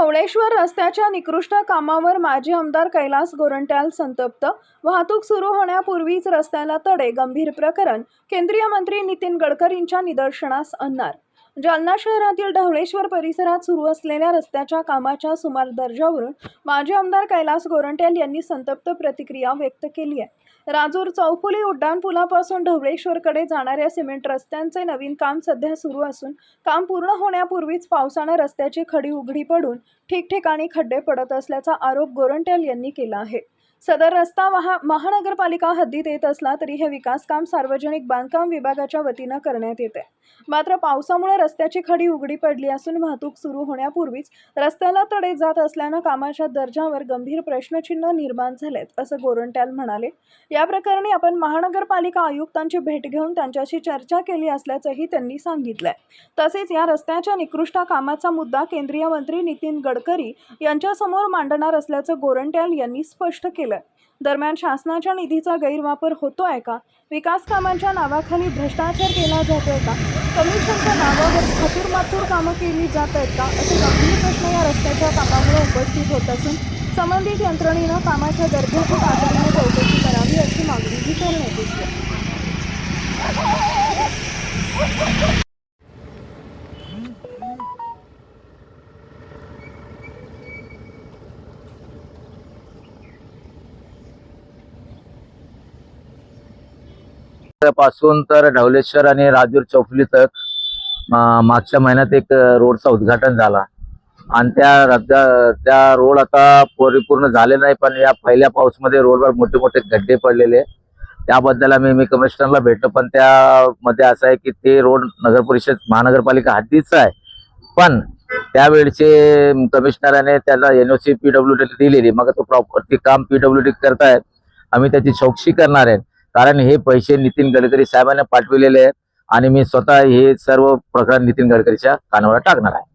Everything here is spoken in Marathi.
ढवळेश्वर रस्त्याच्या निकृष्ट कामावर माजी आमदार कैलास गोरंट्याल संतप्त। वाहतूक सुरू होण्यापूर्वीच रस्त्याला तडे, गंभीर प्रकरण केंद्रीय मंत्री नितीन गडकरींच्या निदर्शनास आणणार। जालना शहरातील ढवळेश्वर परिसरात सुरू असलेल्या रस्त्याच्या कामाच्या सुमार दर्जावरून माजी आमदार कैलास गोरंट्याल यांनी संतप्त प्रतिक्रिया व्यक्त केली आहे। राजूर चौफुली उड्डाणपुलापासून ढवळेश्वरकडे जाणाऱ्या सिमेंट रस्त्यांचे नवीन काम सध्या सुरू असून काम पूर्ण होण्यापूर्वीच पावसाने रस्त्याची खडी उघडी पडून ठिकठिकाणी खड्डे पडत असल्याचा आरोप गोरंट्याल यांनी केला आहे। सदर रस्ता महानगरपालिका हद्दीत येत असला तरी हे विकास काम सार्वजनिक बांधकाम विभागाच्या वतीने करण्यात येते। मात्र पावसामुळे रस्त्याची खडी उघडी पडली असून वाहतूक सुरू होण्यापूर्वीच रस्त्याला तडे जात असल्याने कामाच्या दर्जावर गंभीर प्रश्नचिन्ह निर्माण झालेत, असं गोरंट्याल म्हणाले। या प्रकरणी आपण महानगरपालिका आयुक्तांची भेट घेऊन त्यांच्याशी चर्चा केली असल्याचंही त्यांनी सांगितलंय। तसेच या रस्त्याच्या निकृष्ट कामाचा मुद्दा केंद्रीय मंत्री नितीन गडकरी यांच्यासमोर मांडणार असल्याचं गोरंट्याल यांनी स्पष्ट केलं। दरम्यान शासनाच्या निधीचा गैरवापर होतोय का? विकास कामांच्या नावाखाली भ्रष्टाचार केला जातोय का? कमिशनच्या नावावर खातूरमातूर कामं केली जात आहेत का? असे गंभीर प्रश्न या रस्त्याच्या कामामुळे उपस्थित होत असून संबंधित यंत्रणेनं कामाच्या दर्जाची तातडीने चौकशी करावी अशी मागणीही करण्यात येते। पासून तर ढवळेश्वर आणि राजूर चौफुली तक मागच्या महिन्यात एक रोडचा उद्घाटन झाला आणि त्या रोड आता परिपूर्ण झाले नाही, पण या पहिल्या पाऊसमध्ये रोडवर मोठे मोठे खड्डे पडलेले। त्याबद्दल मी कमिशनरला भेटलो, पण त्यामध्ये असं आहे की ते रोड नगर परिषद महानगरपालिका हद्दीचा आहे, पण त्यावेळचे कमिशनराने त्याला NOC PWD दिलेली, मग तो प्रॉपर्टी काम PWD करतायत। आम्ही त्याची चौकशी करणार आहे, कारण हे पैसे नितीन गडकरी साहेबांना पाठविलेले आहेत आणि मी स्वतः हे सर्व प्रकरण नितीन गडकरीच्या कानावर टाकणार आहे।